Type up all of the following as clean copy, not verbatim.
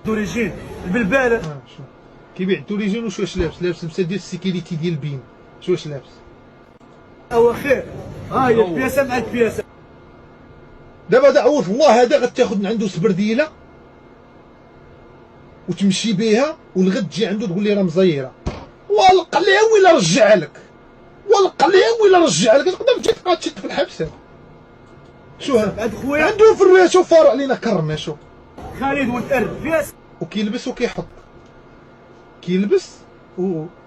دوريجين البلباله. شوف كيبيع الدوريجين واش لابس لبسه ديال السيكيليتي ديال بين. واش لابس هو خير. ها هي البياسه مع البياسه. دابا دعوة الله هذا غتاخذ من عنده سبرديله وتمشي بها والغد تجي عنده تقول لي راه مزيره والقليها ولا رجع لك والقليها ولا رجع لك تقدر تجي تبقى تشد في الحبس. شو هذا عند خويا عنده في الراسه فارع علينا كرمه. شوف خالد ولد البياس وكيلبس وكيحط كيلبس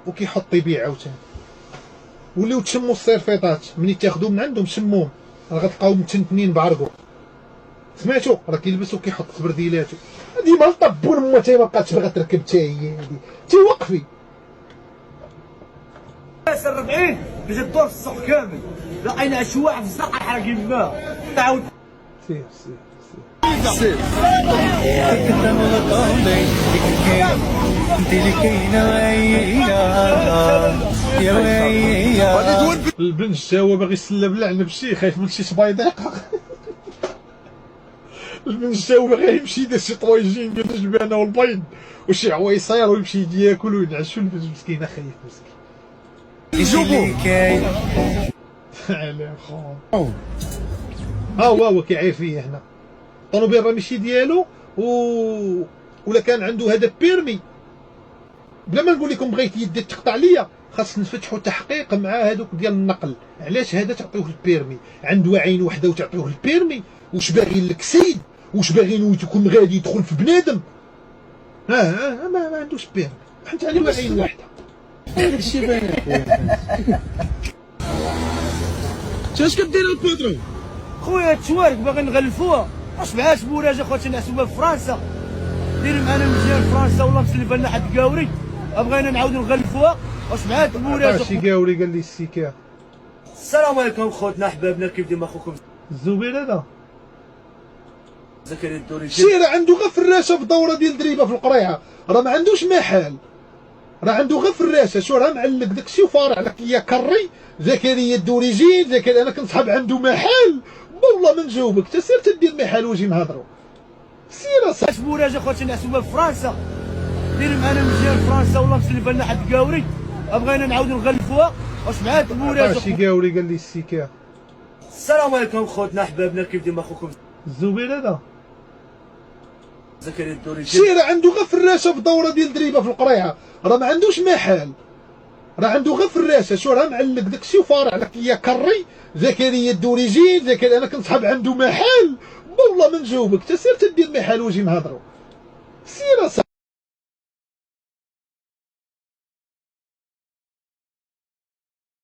وكيحط يبيع عاوتاني. وليو تشموا الصيرفيطات ملي تاخذوا من عندهم شموهم راه غتلقاو متنتنين بعرقو. سمعتو راه كيلبس وكيحط سبرديلاتو. هادي مال طبون مو تاي ما بقاتش باغا تركب حتى هي هادي تي وقفي. 40 باش تدور في السوق كامل لقينا شي واحد في الزرقاء حراقين الماء تعاود سير البنج تا هو باغي يسلى بالعنب شي خايف من شي صبايضيقه. البنج تا هو باغي يمشي يدير شي طويجين ديال الجبانه والبيض وشي عويصير ويمشي ياكل وينعشو. البنج مسكينه خايف مسكين يجوبو على خو. ها هو كيعاير فيا هنا الطوموبيل راه ماشي ديالو ولا كان عنده هذا بيرمي. بلا ما نقول لكم بغيت يدي تقطع ليا خاص نفتحوا تحقيق مع هذوك ديال النقل. علاش هذا تعطيوه البيرمي عنده عين وحده وتعطيوه البيرمي؟ واش باغي لك سيد؟ واش باغي يكون غادي يدخل في بنادم؟ ما عندوش بيرمي حيت عنده عين واحده. هذاك الشيء باين اخويا. اش كدير الباترون؟ خويا التوارك باغي نغلفوها واش معاش موراجه خوتي نحسبوها في فرنسا. ديري معنا مزيان فرنسا والله مسلفه لنا حد كاوري بغينا نعاودو نغلفوها واش معاك موراجه. شي كاوري قال لي السيكا. السلام عليكم خوتنا احبابنا كيف ديما اخوكم الزبير هذا زكريا الدوري. شي راه عنده غير فراشه في دوره ديال دريبه في القريعه راه ما عندوش محل. راه عنده غير فراشه. شو راه معلق داكشي وفارع لك يا كري زكريا الدوريجين زكريا. انا كنصحاب عنده محل والله ما نجاوبك تا سير تدير محل وجي نهضروا. سير اش موراجه خوتي نحسبوها في فرنسا. ديري معنا مزيان فرنسا والله مسلفه لنا حد كاوري بغينا نعاودو نغلفوها واش معاك موراجه. شي كاوري قال لي السيكا. السلام عليكم خوتنا احبابنا كيف ديما اخوكم الزبير هذا زكريا الدوري. شي راه عنده غير فراشه في دوره ديال دريبه في القريعه راه ما عندوش محل. راه عنده غير فراشه. شو راه معلق داكشي وفارع لك يا كري زكريا الدوريجين زكريا. انا كنصحاب عنده محل والله ما نجاوبك تا سير تدير محل وجي نهضروا. سير